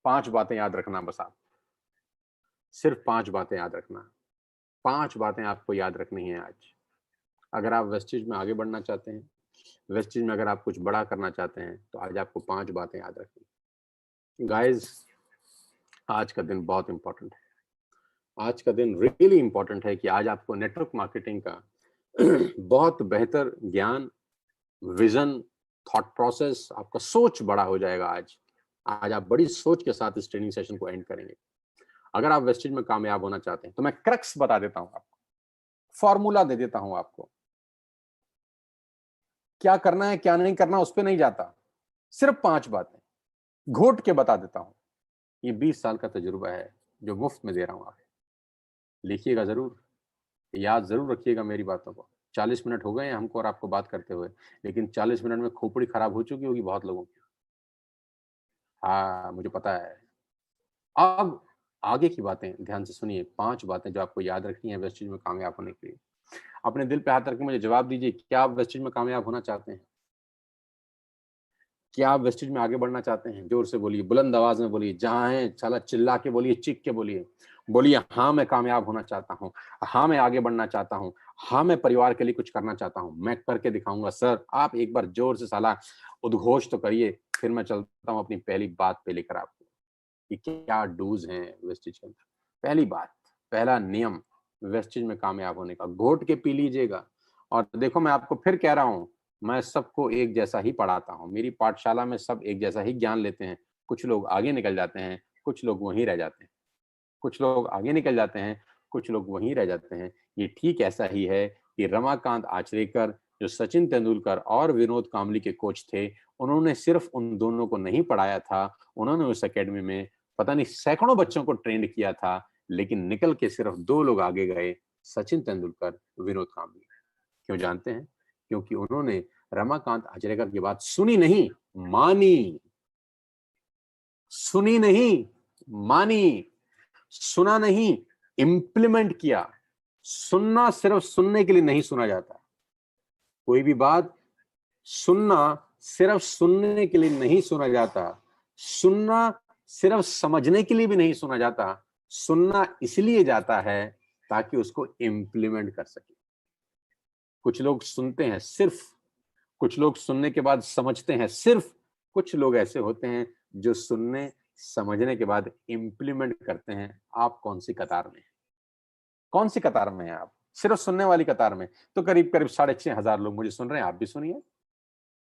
5 बातें याद रखना बस आप, सिर्फ 5 बातें याद रखना। 5 बातें आपको याद रखनी है आज। अगर आप वेस्टेज में आगे बढ़ना चाहते हैं, वेस्टेज में अगर आप कुछ बड़ा करना चाहते हैं, तो आज आपको 5 बातें याद रखनी। गाइस, आज का दिन बहुत इंपॉर्टेंट है। आज का दिन रियली इंपॉर्टेंट है कि आज आपको नेटवर्क मार्केटिंग का बहुत बेहतर ज्ञान, विजन, थॉट प्रोसेस, आपका सोच बड़ा हो जाएगा आज। आज आप बड़ी सोच के साथ इस ट्रेनिंग सेशन को एंड करेंगे। अगर आप वेस्टेज में कामयाब होना चाहते हैं, तो मैं क्रक्स बता देता हूं आपको, फॉर्मूला दे देता हूं आपको। क्या करना है क्या नहीं करना उस पर नहीं जाता, सिर्फ 5 बातें घोट के बता देता हूं। ये 20 साल का तजुर्बा है जो मुफ्त में दे रहा हूं आपको। लिखिएगा जरूर, याद जरूर रखिएगा मेरी बातों को। 40 मिनट हो गए हैं हमको और आपको बात करते हुए, लेकिन 40 मिनट में खोपड़ी खराब हो चुकी होगी बहुत लोगों की। हाँ, मुझे पता है। अब आगे की बातें ध्यान से सुनिए। 5 बातें जो आपको याद रखनी है वेस्टेज में कामयाब होने के लिए। अपने दिल पे हाथ रख के मुझे जवाब दीजिए, क्या आप वेस्टेज में कामयाब होना चाहते हैं? क्या आप वेस्टेज में आगे बढ़ना चाहते हैं? जोर से बोलिए, बुलंद आवाज में बोलिए, जहां हैं चला चिल्ला के बोलिए, चीख के बोलिए। बोलिए, हाँ मैं कामयाब होना चाहता हूँ, हाँ मैं आगे बढ़ना चाहता हूँ, हाँ मैं परिवार के लिए कुछ करना चाहता हूँ, मैं करके दिखाऊंगा। सर आप एक बार जोर से साला उद्घोष तो करिए, फिर मैं चलता हूँ अपनी पहली बात पे लेकर आपको कि क्या डूज हैं वेस्टेज के अंदर। पहली बात, पहला नियम वेस्टेज में कामयाब होने का, घोट के पी लीजिएगा। और देखो, मैं आपको फिर कह रहा हूँ, मैं सबको एक जैसा ही पढ़ाता हूँ। मेरी पाठशाला में सब एक जैसा ही ज्ञान लेते हैं। कुछ लोग आगे निकल जाते हैं, कुछ लोग वहीं रह जाते हैं। कुछ लोग आगे निकल जाते हैं, कुछ लोग वहीं रह जाते हैं। ये ठीक ऐसा ही है कि रमाकांत आचरेकर, जो सचिन तेंदुलकर और विनोद कांबली के कोच थे, उन्होंने सिर्फ उन दोनों को नहीं पढ़ाया था, उन्होंने उस एकेडमी में पता नहीं सैकड़ों बच्चों को ट्रेंड किया था, लेकिन निकल के सिर्फ 2 लोग आगे गए, सचिन तेंदुलकर, विनोद कांबली। क्यों जानते हैं? क्योंकि उन्होंने रमाकांत आचरेकर की बात सुनी नहीं, मानी। सुनी नहीं, मानी। सुना नहीं, इंप्लीमेंट किया। सुनना सिर्फ सुनने के लिए नहीं सुना जाता। कोई भी बात सुनना सिर्फ सुनने के लिए नहीं सुना जाता। सुनना सिर्फ समझने के लिए भी नहीं सुना जाता। सुनना इसलिए जाता है ताकि उसको इंप्लीमेंट कर सके। कुछ लोग सुनते हैं सिर्फ, कुछ लोग सुनने के बाद समझते हैं सिर्फ, कुछ लोग ऐसे होते हैं जो सुनने समझने के बाद इंप्लीमेंट करते हैं। आप कौन सी कतार में हैं? कौन सी कतार में हैं आप? सिर्फ सुनने वाली कतार में तो करीब करीब 6,500 लोग मुझे सुन रहे हैं। आप भी सुनिए।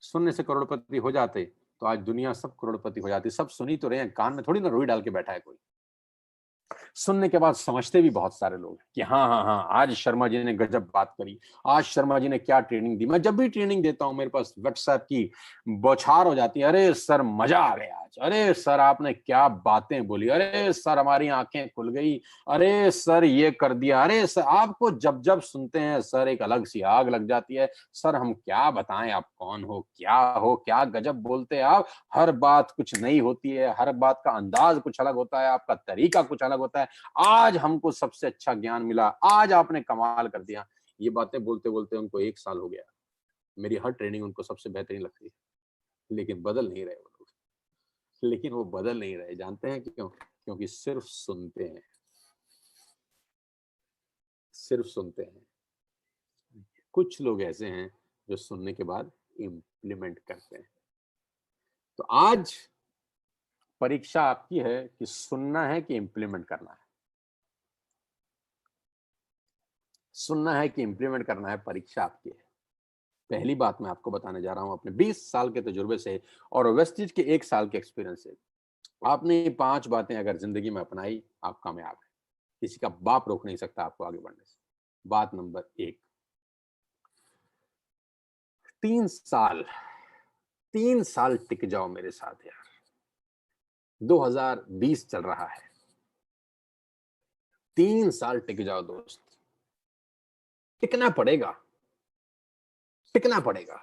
सुनने से करोड़पति हो जाते तो आज दुनिया सब करोड़पति हो जाती। सब सुनी तो रहे हैं, कान में थोड़ी ना रुई डाल के बैठा है कोई। सुनने के बाद समझते भी बहुत सारे लोग कि हाँ हाँ हाँ, आज शर्मा जी ने गजब बात करी, आज शर्मा जी ने क्या ट्रेनिंग दी। मैं जब भी ट्रेनिंग देता हूं, मेरे पास व्हाट्सएप की बौछार हो जाती है, अरे सर मजा आ गया आज, अरे सर आपने क्या बातें बोली, अरे सर हमारी आंखें खुल गई, अरे सर ये कर दिया, अरे सर। आपको जब जब सुनते हैं सर एक अलग सी आग लग जाती है। सर हम क्या बताएं, आप कौन हो, क्या गजब बोलते हैं आप। हर बात कुछ नई होती है, हर बात का अंदाज कुछ अलग होता है, आपका तरीका कुछ अलग होता है। आज हमको सबसे अच्छा ज्ञान मिला, आज आपने कमाल कर दिया। ये बातें बोलते बोलते उनको 1 साल हो गया। मेरी हर ट्रेनिंग उनको सबसे बेहतरीन लगती है, लेकिन बदल नहीं रहे वो लोग। लेकिन वो बदल नहीं रहे, जानते हैं क्यों? क्योंकि सिर्फ सुनते हैं, सिर्फ सुनते हैं। कुछ लोग ऐसे हैं जो सुनने के बाद इंप्लीमेंट करते हैं। तो आज परीक्षा आपकी है कि सुनना है कि इंप्लीमेंट करना है। सुनना है कि इंप्लीमेंट करना है, परीक्षा आपकी है। पहली बात मैं आपको बताने जा रहा हूं अपने 20 साल के तजुर्बे से और वेस्टेज के 1 साल के एक्सपीरियंस से। आपने ये 5 बातें अगर जिंदगी में अपनाई, आप कामयाब हैं। किसी का बाप रोक नहीं सकता आपको आगे बढ़ने से। बात नंबर 1, 3 साल, 3 साल टिक जाओ मेरे साथ यार। 2020 चल रहा है, 3 साल टिक जाओ दोस्त। टिकना पड़ेगा, टिकना पड़ेगा,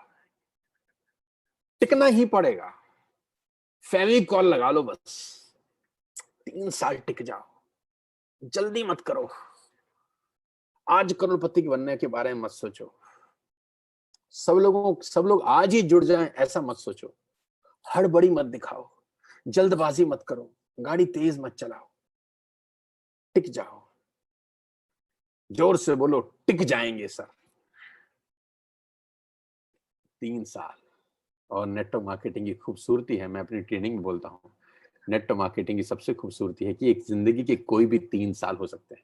टिकना ही पड़ेगा। फेविकॉल लगा लो बस। 3 साल टिक जाओ, जल्दी मत करो। आज करोड़पति बनने के बारे में मत सोचो। सब लोग आज ही जुड़ जाएं ऐसा मत सोचो। हड़बड़ी मत दिखाओ, जल्दबाजी मत करो। गाड़ी तेज मत चलाओ, टिक जाओ। जोर से बोलो, टिक जाएंगे सर। 3 साल। और नेटवर्क मार्केटिंग की खूबसूरती है, मैं अपनी ट्रेनिंग में बोलता हूँ, नेटवर्क मार्केटिंग की सबसे खूबसूरती है कि एक जिंदगी के कोई भी 3 साल हो सकते हैं।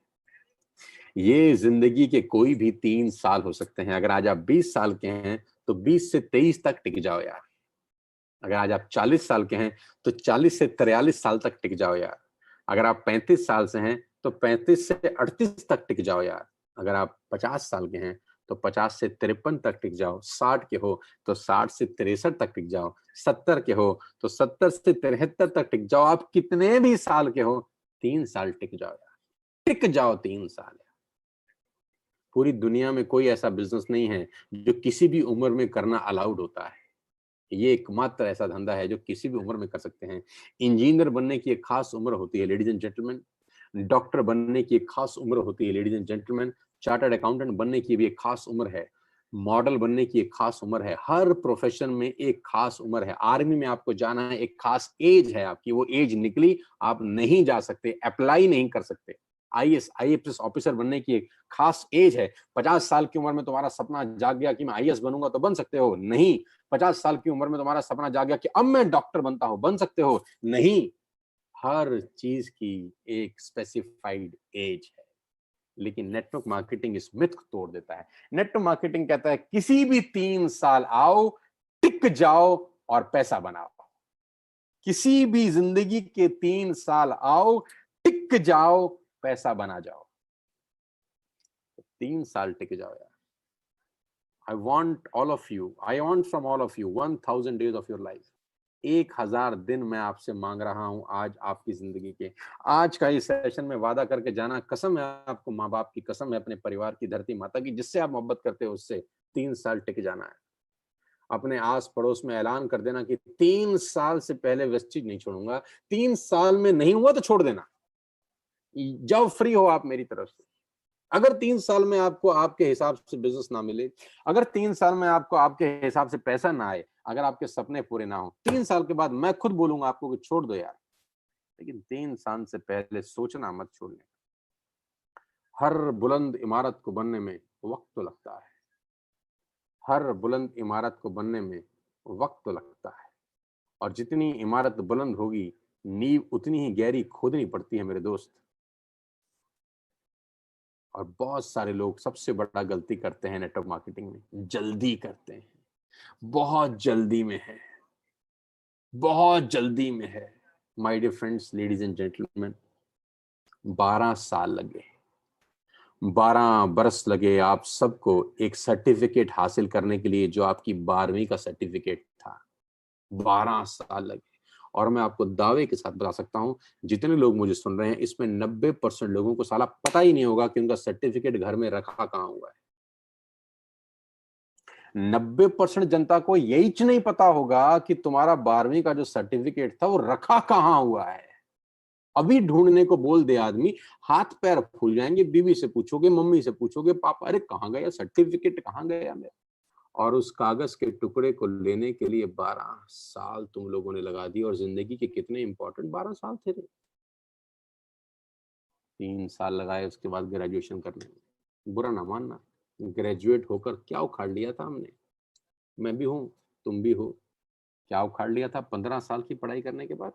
ये जिंदगी के कोई भी 3 साल हो सकते हैं। अगर आज आप 20 साल के हैं तो 20 से 23 तक टिक जाओ यार। अगर आज आप 40 साल के हैं तो 40 से 43 साल तक टिक जाओ यार। अगर आप 35 साल से हैं तो 35 से 38 तक टिक जाओ यार। अगर आप 50 साल के हैं तो 50 से 53 तक टिक जाओ। 60 के हो तो 60 से 63 तक टिक जाओ। 70 के हो तो 70 से 73 तक टिक जाओ। आप कितने भी साल के हो, 3 साल टिक जाओ यार। टिक जाओ 3 साल। पूरी दुनिया में कोई ऐसा बिजनेस नहीं है जो किसी भी उम्र में करना अलाउड होता है। ये एकमात्र ऐसा धंधा है जो किसी भी उम्र में कर सकते हैं। इंजीनियर बनने की एक खास उम्र होती है लेडीज एंड जेंटलमैन। डॉक्टर बनने की एक खास उम्र होती है ladies and gentleman. Chartered accountant बनने की भी एक खास उम्र है। मॉडल बनने की एक खास उम्र है। हर प्रोफेशन में एक खास उम्र है। आर्मी में आपको जाना है, एक खास एज है आपकी, वो एज निकली, आप नहीं जा सकते, अप्लाई नहीं कर सकते। आईएएस आईएएस ऑफिसर बनने की एक खास एज है। 50 साल की उम्र में तुम्हारा सपना जाग गया कि मैं आईएएस बनूंगा, तो बन सकते हो? नहीं। 50 साल की उम्र में तुम्हारा सपना जाग गया कि अब मैं डॉक्टर बनता हूं, बन सकते हो? नहीं। हर चीज की एक स्पेसिफाइड एज है। लेकिन नेटवर्क मार्केटिंग इस मिथ को तोड़ देता है। नेटवर्क मार्केटिंग कहता है किसी भी 3 साल आओ, टिक जाओ और पैसा बनाओ। किसी भी जिंदगी के 3 साल आओ, टिक जाओ, पैसा बना जाओ। 3 साल टिक जाओ यार। I want all of you, I want from all of you 1000 days of your life. 1000 दिन मैं आपसे मांग रहा हूं आज आपकी जिंदगी के। आज का इस सेशन में वादा करके जाना, कसम है आपको, माँ बाप की कसम है, अपने परिवार की, धरती माता की, जिससे आप मोहब्बत करते हो उससे, 3 साल टिक जाना है। अपने आस पड़ोस में ऐलान कर देना कि 3 साल से पहले वेस्टेज नहीं छोड़ूंगा। 3 साल में नहीं हुआ तो छोड़ देना। जब फ्री हो आप मेरी तरफ से। अगर 3 साल में आपको आपके हिसाब से बिजनेस ना मिले, अगर 3 साल में आपको आपके हिसाब से पैसा ना आए, अगर आपके सपने पूरे ना हो, 3 साल के बाद मैं खुद बोलूंगा आपको कि छोड़ दो यार। लेकिन 3 साल से पहले सोचना मत छोड़ने। हर बुलंद इमारत को बनने में वक्त तो लगता है। हर बुलंद इमारत को बनने में वक्त तो लगता है। और जितनी इमारत बुलंद होगी, नींव उतनी ही गहरी खोदनी पड़ती है मेरे दोस्त। और बहुत सारे लोग सबसे बड़ा गलती करते हैं नेटवर्क मार्केटिंग में, जल्दी करते हैं। बहुत जल्दी में है, बहुत जल्दी में है। My dear friends, ladies and gentleman, 12 साल लगे, 12 बरस लगे आप सबको एक सर्टिफिकेट हासिल करने के लिए, जो आपकी 12वीं का सर्टिफिकेट था। 12 साल लगे। और मैं आपको दावे के साथ बता सकता हूं, जितने लोग मुझे सुन रहे हैं, इसमें 90% लोगों को साला पता ही नहीं होगा कि उनका सर्टिफिकेट घर में रखा कहां हुआ है। 90% जनता को यही नहीं पता होगा कि तुम्हारा 12वीं का जो सर्टिफिकेट था वो रखा कहां हुआ है। अभी ढूंढने को बोल दे आदमी, हाथ पैर फूल जाएंगे। बीवी से पूछोगे, मम्मी से पूछोगे, पापा अरे कहां गया सर्टिफिकेट, कहां गया मेरा? और उस कागज के टुकड़े को लेने के लिए 12 साल तुम लोगों ने लगा दिए। और जिंदगी के कितने इंपॉर्टेंट 12 साल थे रे। 3 साल लगाए उसके बाद ग्रेजुएशन करने में। बुरा ना मानना, ग्रेजुएट होकर क्या उखाड़ लिया था हमने। मैं भी हूं, तुम भी हो। क्या उखाड़ लिया था 15 साल की पढ़ाई करने के बाद?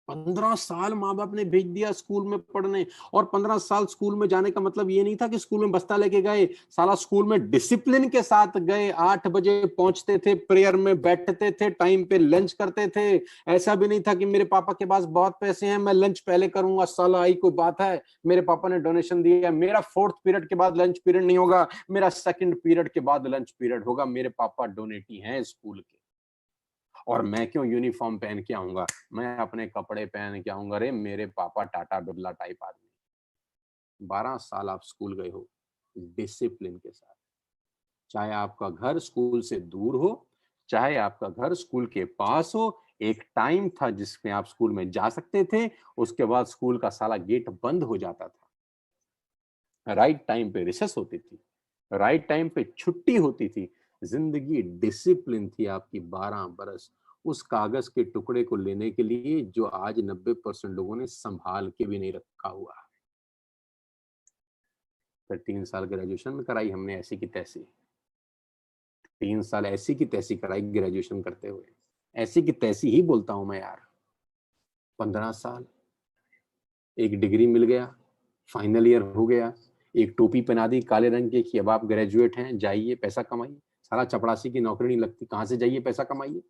15 साल माँ बाप ने भेज दिया स्कूल में पढ़ने। और 15 साल स्कूल में जाने का मतलब ये नहीं था कि स्कूल में बस्ता लेके गए। साला स्कूल में डिसिप्लिन के साथ गए। 8 बजे पहुंचते थे, प्रेयर में बैठते थे, टाइम पे लंच करते थे। ऐसा भी नहीं था कि मेरे पापा के पास बहुत पैसे हैं, मैं लंच पहले करूंगा, साला आई कोई बात है। मेरे पापा ने डोनेशन दिया, मेरा 4th पीरियड के बाद लंच पीरियड नहीं होगा, मेरा 2nd पीरियड के बाद लंच पीरियड होगा। मेरे पापा डोनेटी हैं स्कूल के। और मैं क्यों यूनिफॉर्म पहन के आऊंगा, मैं अपने कपड़े पहन के आऊंगा। रे मेरे पापा टाटा बिरला टाइप आदमी। 12 साल आप स्कूल गए हो डिसिप्लिन के साथ। चाहे आपका घर स्कूल से दूर हो, चाहे आपका घर स्कूल के पास हो, एक टाइम था जिसमें आप स्कूल में जा सकते थे। उसके बाद स्कूल का साला गेट बंद हो जाता था। राइट टाइम पे रिसेस होती थी, राइट टाइम पे छुट्टी होती थी। जिंदगी डिसिप्लिन थी आपकी 12 बरस। उस कागज के टुकड़े को लेने के लिए जो आज 90% लोगों ने संभाल के भी नहीं रखा हुआ। फिर 3 साल ग्रेजुएशन में कराई हमने ऐसी की तैसी, 3 साल ऐसी की तैसी कराई ग्रेजुएशन करते हुए, ऐसी की तैसी ही बोलता हूं मैं यार। 15 साल, एक डिग्री मिल गया, फाइनल ईयर हो गया, एक टोपी पहना दी काले रंग की कि अब आप ग्रेजुएट हैं, जाइए पैसा कमाइए। साला चपड़ासी की नौकरी नहीं लगती, कहां से जाइए पैसा कमाइए।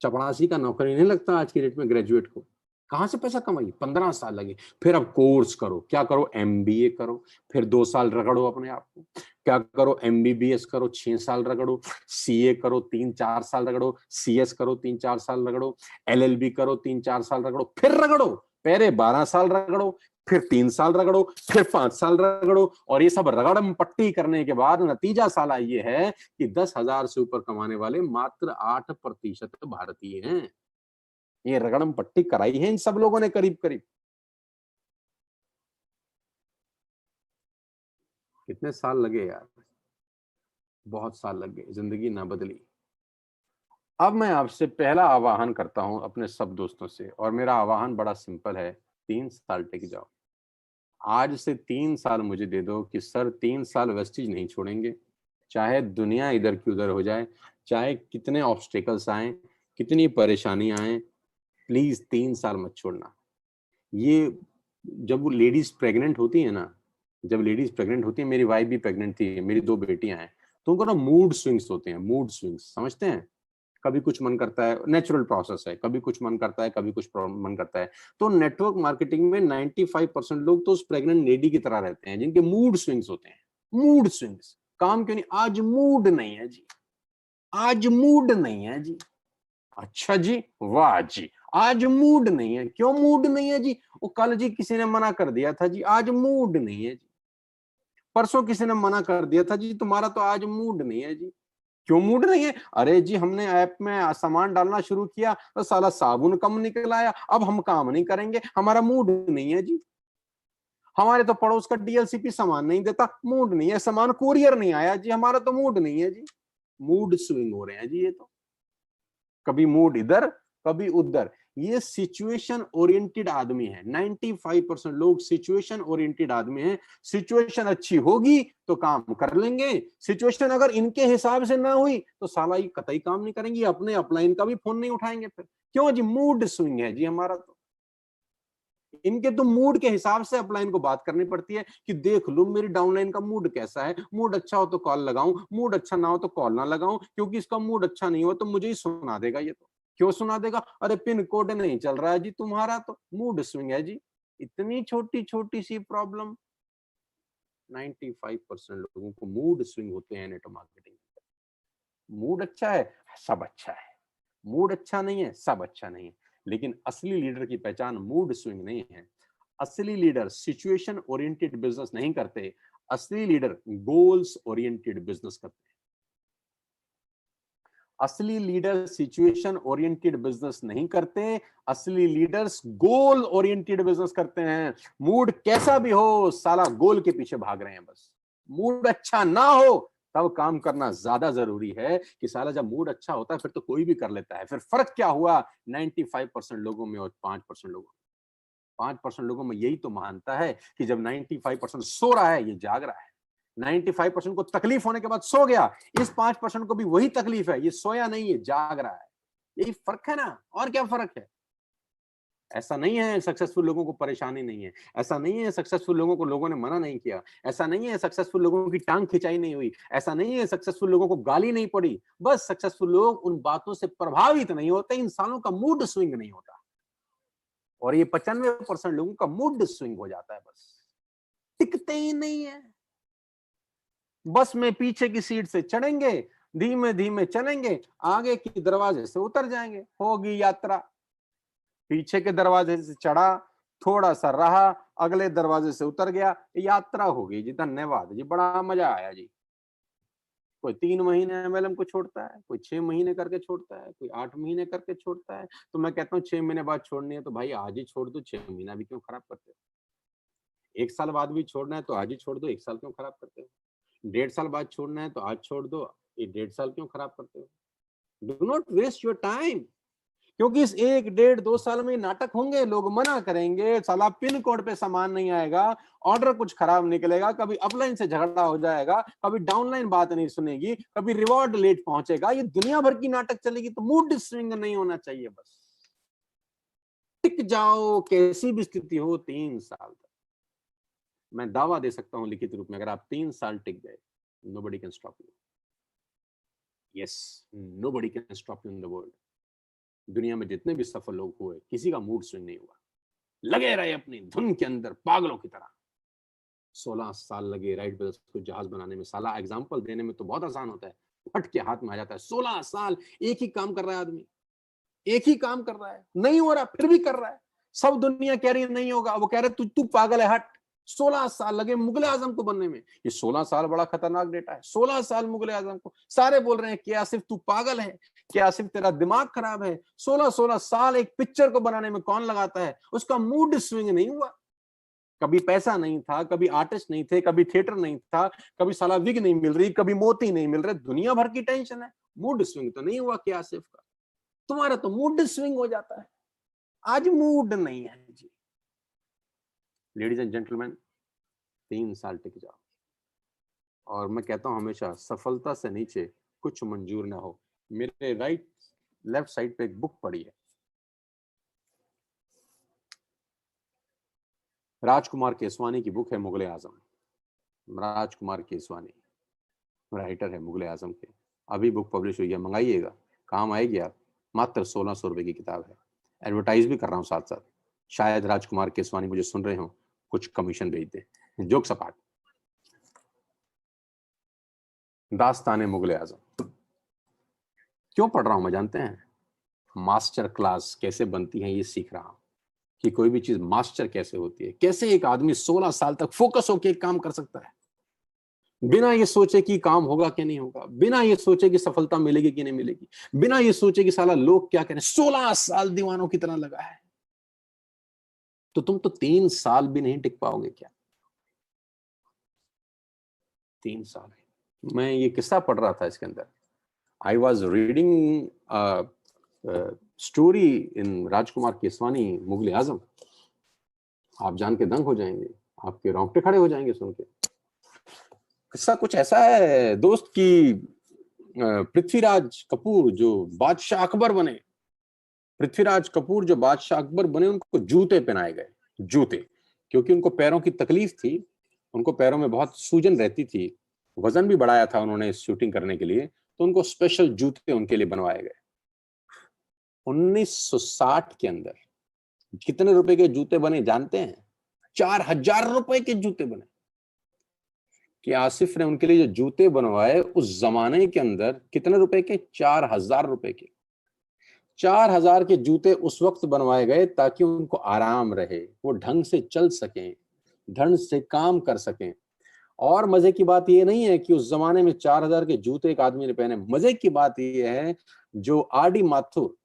चपड़ासी का नौकरी नहीं लगता आज की डेट में ग्रेजुएट को, कहां से पैसा कमाइए। 15 साल लगे, फिर अब कोर्स करो, क्या करो, एमबीए करो, फिर 2 साल रगड़ो अपने आप को, क्या करो, एमबीबीएस करो, 6 साल रगड़ो, सीए करो, 3-4 साल रगड़ो, सीएस करो, 3-4 साल रगड़ो, एलएलबी करो, 3-4 साल रगड़ो, फिर रगड़ो, पहले 12 साल रगड़ो, फिर 3 साल रगड़ो, फिर 5 साल रगड़ो, और ये सब रगड़म पट्टी करने के बाद नतीजा साला ये है कि 10,000 से ऊपर कमाने वाले मात्र 8% भारतीय हैं। ये रगड़म पट्टी कराई है इन सब लोगों ने करीब करीब। कितने साल लगे यार, बहुत साल लग गए, जिंदगी ना बदली। अब मैं आपसे पहला आवाहन करता हूं अपने सब दोस्तों से, और मेरा आवाहन बड़ा सिंपल है, 3 साल टिक जाओ। आज से 3 साल मुझे दे दो कि सर 3 साल वेस्टिज नहीं छोड़ेंगे, चाहे दुनिया इधर की उधर हो जाए, चाहे कितने ऑब्स्टेकल्स आए, कितनी परेशानी आए, प्लीज 3 साल मत छोड़ना। ये जब वो लेडीज प्रेग्नेंट होती है ना, जब लेडीज प्रेग्नेंट होती है, मेरी वाइफ भी प्रेग्नेंट थी, मेरी 2 बेटियां हैं, तो उनको ना मूड स्विंग्स होते हैं, मूड स्विंग्स समझते हैं। कभी कुछ मन करता है, नेचुरल प्रोसेस है, कभी कुछ मन करता है, कभी कुछ मन करता है। तो नेटवर्क मार्केटिंग में 95% लोग तो उस प्रेग्नेंट लेडी की तरह रहते हैं जिनके मूड स्विंग्स होते हैं। मूड स्विंग्स, काम क्यों नहीं, आज मूड नहीं है जी, आज मूड नहीं है जी। अच्छा जी, वाह जी, आज मूड नहीं है, क्यों मूड नहीं है जी? वो कल जी किसी ने मना कर दिया था जी, आज मूड नहीं है जी। परसों किसी ने मना कर दिया था जी, तुम्हारा तो आज मूड नहीं है जी। क्यों मूड नहीं है? अरे जी हमने ऐप में सामान डालना शुरू किया तो साला साबुन कम निकल आया, अब हम काम नहीं करेंगे, हमारा मूड नहीं है जी। हमारे तो पड़ोस का डीएलसीपी सामान नहीं देता, मूड नहीं है, सामान कुरियर नहीं आया जी, हमारा तो मूड नहीं है जी। मूड स्विंग हो रहे हैं जी ये तो, कभी मूड इधर, कभी उधर। ये सिचुएशन ओरिएंटेड आदमी है, 95% लोग सिचुएशन ओरिएंटेड आदमी हैं। सिचुएशन अच्छी होगी तो काम कर लेंगे, सिचुएशन अगर इनके हिसाब से ना हुई तो साला ये कतई काम नहीं करेंगे, अपने अपलाइन का भी फोन नहीं उठाएंगे फिर। क्यों जी? मूड स्विंग है जी हमारा तो। इनके तो मूड के हिसाब से अपलाइन को बात करनी पड़ती है कि देख लो मेरी डाउनलाइन का मूड कैसा है, मूड अच्छा हो तो कॉल लगाऊं, मूड अच्छा ना हो तो कॉल ना लगाऊं, क्योंकि इसका मूड अच्छा नहीं हो तो मुझे ही सुना देगा ये तो। क्यों सुना देगा? अरे पिन कोड नहीं चल रहा है जी, तुम्हारा तो मूड स्विंग है जी। इतनी छोटी छोटी सी प्रॉब्लम, 95% लोगों को मूड स्विंग होते हैं नेटवर्क मार्केटिंग। मूड अच्छा है, सब अच्छा है, मूड अच्छा नहीं है, सब अच्छा नहीं है। लेकिन असली लीडर की पहचान मूड स्विंग नहीं है। असली लीडर सिचुएशन ओरिएंटेड बिजनेस नहीं करते, असली लीडर गोल्स ओरिएंटेड बिजनेस करते हैं। असली लीडर सिचुएशन ओरिएंटेड बिजनेस नहीं करते, असली लीडर्स गोल ओरिएंटेड बिजनेस करते हैं। मूड कैसा भी हो, साला गोल के पीछे भाग रहे हैं बस। मूड अच्छा ना हो तब काम करना ज्यादा जरूरी है कि साला जब मूड अच्छा होता है फिर तो कोई भी कर लेता है। फिर फर्क क्या हुआ 95% लोगों में और 5% लोगों में? 5% लोगों में यही तो महानता है कि जब 95% सो रहा है ये जाग रहा है, 95% को तकलीफ होने के बाद सो गया, इस 5% को भी वही तकलीफ है, ये सोया नहीं, ये जाग रहा है। यही फर्क है ना, और क्या फर्क है? ऐसा नहीं है सक्सेसफुल लोगों को परेशानी नहीं है, ऐसा नहीं है सक्सेसफुल लोगों को लोगों ने मना नहीं किया, ऐसा नहीं है सक्सेसफुल लोगों की टांग खिंचाई नहीं हुई, ऐसा नहीं है सक्सेसफुल लोगों को गाली नहीं पड़ी। बस सक्सेसफुल लोग उन बातों से प्रभावित नहीं होते, इंसानों का मूड स्विंग नहीं होता। और ये 95% लोगों का मूड स्विंग हो जाता है, बस टिकते ही नहीं है। बस में पीछे की सीट से चढ़ेंगे, धीमे धीमे चलेंगे, आगे की दरवाजे से उतर जाएंगे, होगी यात्रा। पीछे के दरवाजे से चढ़ा, थोड़ा सा रहा, अगले दरवाजे से उतर गया, यात्रा हो गई जी। धन्यवाद जी, बड़ा मजा आया जी। कोई 3 महीने एमएलएम को छोड़ता है, कोई 6 महीने करके छोड़ता है, कोई 8 महीने करके छोड़ता है। तो मैं कहता हूँ 6 महीने बाद छोड़नी है तो भाई आज ही छोड़ दो, 6 महीना भी क्यों खराब करते हो? 1 साल बाद भी छोड़ना है तो आज ही छोड़ दो, 1 साल क्यों खराब करते हो? 1.5 साल बाद छोड़ना है तो आज छोड़ दो, ये 1.5 साल क्यों खराब करते हो? Do not waste your time, क्योंकि इस 1 1.5 2 साल में नाटक होंगे, लोग मना करेंगे, साला पिन कोड पे सामान नहीं आएगा, ऑर्डर कुछ खराब निकलेगा, कभी अपलाइन से झगड़ा हो जाएगा, कभी डाउनलाइन बात नहीं सुनेगी, कभी रिवॉर्ड लेट पहुंचेगा, ये दुनिया भर की नाटक चलेगी। तो मूड स्विंग नहीं होना चाहिए, बस टिक जाओ, कैसी भी स्थिति हो 3 साल तक। मैं दावा दे सकता हूं लिखित रूप में, अगर आप 3 साल टिक गए, nobody can stop you. Yes, nobody can stop you in the world. दुनिया में जितने भी सफल लोग हुए, किसी का मूड स्विंग नहीं हुआ, लगे रहे अपनी धुन के अंदर पागलों की तरह। 16 साल लगे राइट ब्रदर्स को जहाज बनाने में। साला एग्जाम्पल देने में तो बहुत आसान होता है, फट के हाथ में आ जाता है। 16 साल एक ही काम कर रहा है आदमी, एक ही काम कर रहा है, नहीं हो रहा फिर भी कर रहा है। सब दुनिया कह रही है नहीं होगा, वो कह रहे तू तू पागल है, हट। 16 साल लगे मुगल आजम को बनने में। ये 16 साल बड़ा खतरनाक डेटा है। 16 साल मुगल आजम को, सारे बोल रहे हैं कि आसिफ तू पागल है, क्या आसिफ तेरा दिमाग खराब है। 16 साल एक पिक्चर को बनाने में कौन लगाता है? उसका मूड स्विंग नहीं हुआ। कभी पैसा नहीं था, कभी आर्टिस्ट नहीं थे, कभी थिएटर नहीं था, कभी साला विग नहीं मिल रही, कभी मोती नहीं मिल रहे, दुनिया भर की टेंशन है। मूड स्विंग तो नहीं हुआ क्या आसिफ का? तुम्हारा तो मूड स्विंग हो जाता है। आज मूड नहीं है जी। लेडीज एंड जेंटलमैन, 3 साल टिक जाओ। और मैं कहता हूं हमेशा, सफलता से नीचे कुछ मंजूर ना हो। मेरे लेफ्ट साइड पे एक बुक पड़ी है, राजकुमार केसवानी की बुक है, मुगले आजम। राजकुमार केसवानी राइटर है मुगले आजम के। अभी बुक पब्लिश हुई है, मंगाइएगा, काम आएगी आप। मात्र 1600 रुपए की किताब है। एडवर्टाइज भी कर रहा हूँ साथ साथ, शायद राजकुमार केसवानी मुझे सुन रहे हो, कुछ कमीशन भेज दे। जोक सपाट। दास्ताने मुगले आजम क्यों पढ़ रहा हूं मैं जानते हैं? मास्टर क्लास कैसे बनती है ये सीख रहा हूं, कि कोई भी चीज मास्टर कैसे होती है, कैसे एक आदमी 16 साल तक फोकस होकर एक काम कर सकता है, बिना ये सोचे कि काम होगा कि नहीं होगा, बिना ये सोचे कि सफलता मिलेगी कि नहीं मिलेगी, बिना ये सोचे कि साला लोग क्या करें। 16 साल दीवानों की तरह लगा है। तो तुम तो 3 साल भी नहीं टिक पाओगे क्या? 3 साल। मैं ये किस्सा पढ़ रहा था, इसके अंदर I was reading story in Rajkumar Keswani Mughal-e Azam. आप जान के दंग हो जाएंगे, आपके रोंगटे खड़े हो जाएंगे सुन के। किस्सा कुछ ऐसा है दोस्त की, पृथ्वीराज कपूर जो बादशाह अकबर बने, पृथ्वीराज कपूर जो बादशाह अकबर बने, उनको जूते पहनाए गए। जूते, क्योंकि उनको पैरों की तकलीफ थी, उनको पैरों में बहुत सूजन रहती थी, वजन भी बढ़ाया था उन्होंने शूटिंग करने के लिए, तो उनको स्पेशल जूते उनके लिए बनवाए गए। 1960 के अंदर कितने रुपए के जूते बने जानते हैं? 4000 रुपए के जूते बने। कि आसिफ ने उनके लिए जो जूते बनवाए उस जमाने के अंदर कितने रुपए के? 4000 रुपए के। 4000 के जूते उस वक्त बनवाए गए ताकि उनको आराम रहे, वो ढंग से चल सकें, ढंग से काम कर सकें। और मजे की बात ये नहीं है कि उस जमाने में 4000 के जूते एक आदमी ने पहने। मजे की बात ये है, जो आर डी माथुर,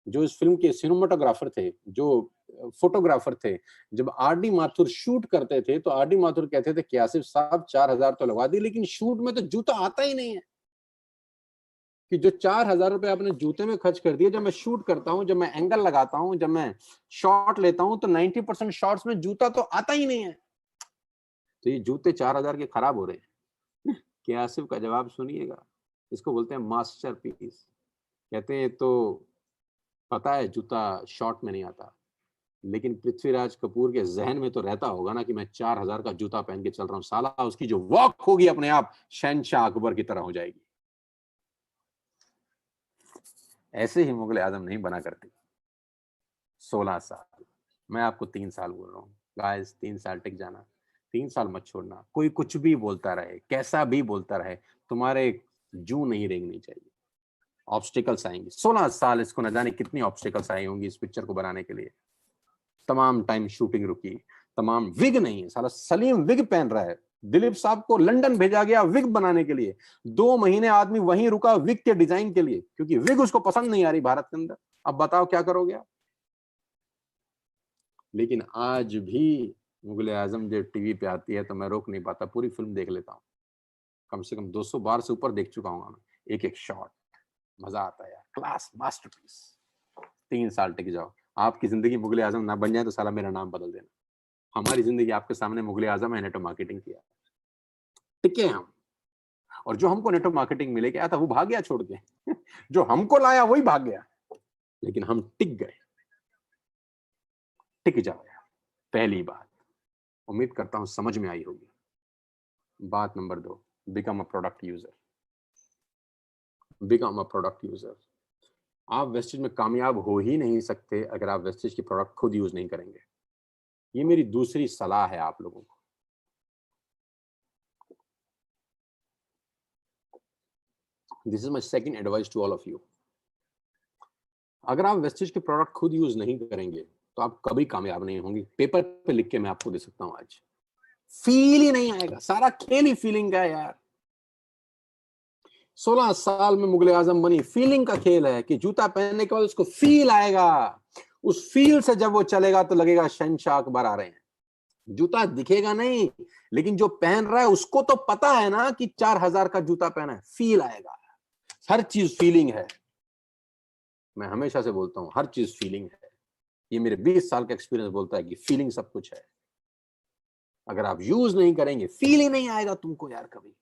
जो इस फिल्म के सिनेमाटोग्राफर थे, जो फोटोग्राफर थे, जब आर डी माथुर शूट करते थे तो आर डी माथुर कहते थे कि आसिफ साहब 4000 तो लगवा दी, लेकिन शूट में तो जूता आता ही नहीं है। कि जो 4000 रुपए आपने जूते में खर्च कर दिए, जब मैं शूट करता हूं, जब मैं एंगल लगाता हूं, जब मैं शॉट लेता हूं, तो 90% शॉट्स में जूता तो आता ही नहीं है। तो ये जूते 4000 के खराब हो रहे हैं। कि आसिफ का जवाब सुनिएगा, इसको बोलते हैं मास्टर पीस। कहते हैं तो पता है जूता शॉर्ट में नहीं आता, लेकिन पृथ्वीराज कपूर के जहन में तो रहता होगा ना कि मैं 4000 का जूता पहन के चल रहा हूं। साला उसकी जो वॉक होगी अपने आप शहनशाह अकबर की तरह हो जाएगी। ऐसे ही मुगल आजम नहीं बना करती। 16 साल, मैं आपको 3 साल बोल रहा हूँ गाइस, 3 साल टिक जाना। 3 साल मत छोड़ना। कोई कुछ भी बोलता रहे, कैसा भी बोलता रहे, तुम्हारे जू नहीं रेंगनी चाहिए। ऑब्स्टिकल्स आएंगे 16 साल, इसको न जाने कितनी ऑब्स्टिकल्स आई होंगी इस पिक्चर को बनाने के लिए। तमाम टाइम शूटिंग रुकी, तमाम विग नहीं है, साला सलीम विग पहन रहा है। दिलीप साहब को लंदन भेजा गया विग बनाने के लिए, 2 महीने आदमी वहीं रुका विग के डिजाइन के लिए, क्योंकि विग उसको पसंद नहीं आ रही भारत के अंदर। अब बताओ क्या करोगे आप? लेकिन आज भी मुगले आजम जब टीवी पे आती है तो मैं रोक नहीं पाता, पूरी फिल्म देख लेता हूँ। कम से कम 200 बार से ऊपर देख चुका हूँ मैं, एक एक शॉट। मजा आता है यार। Class masterpiece. 3 साल टिक जाओ। आपकी जिंदगी मुगले आजम ना बन जाए तो साला मेरा नाम बदल देना। हमारी जिंदगी आपके सामने मुगले आजम है, नेटवर्क मार्केटिंग किया, टिके हम। और जो हमको नेटवर्क मार्केटिंग मिले क्या था, वो भाग गया छोड़ के जो हमको लाया वही भाग गया, लेकिन हम टिक गए। टिक जाओ यार, पहली बात। उम्मीद करता हूं समझ में आई होगी। बात number 2, become a product user. Become a product user. आप वेस्टेज में कामयाब हो ही नहीं सकते अगर आप वेस्टेज की प्रोडक्ट खुद यूज नहीं करेंगे। ये मेरी दूसरी सलाह है आप लोगों को। This is my second advice to all of you. अगर आप वेस्टेज के प्रोडक्ट खुद यूज नहीं करेंगे तो आप कभी कामयाब नहीं होंगे। पेपर पे लिख के मैं आपको दे सकता हूं आज। फील ही नहीं आएगा, सारा खेल ही फीलिंग का है यार। 16 साल में मुगले आजम बनी, फीलिंग का खेल है कि जूता पहनने के बाद उसको फील आएगा। उस फील से जब वो चलेगा तो लगेगा शहंशाह अकबर आ रहे हैं। जूता दिखेगा नहीं, लेकिन जो पहन रहा है उसको तो पता है ना कि 4000 का जूता पहना है। फील आएगा। हर चीज फीलिंग है। मैं हमेशा से बोलता हूं हर चीज फीलिंग है। ये मेरे 20 साल का एक्सपीरियंस बोलता है कि फीलिंग सब कुछ है। अगर आप यूज नहीं करेंगे फील ही नहीं आएगा तुमको यार कभी।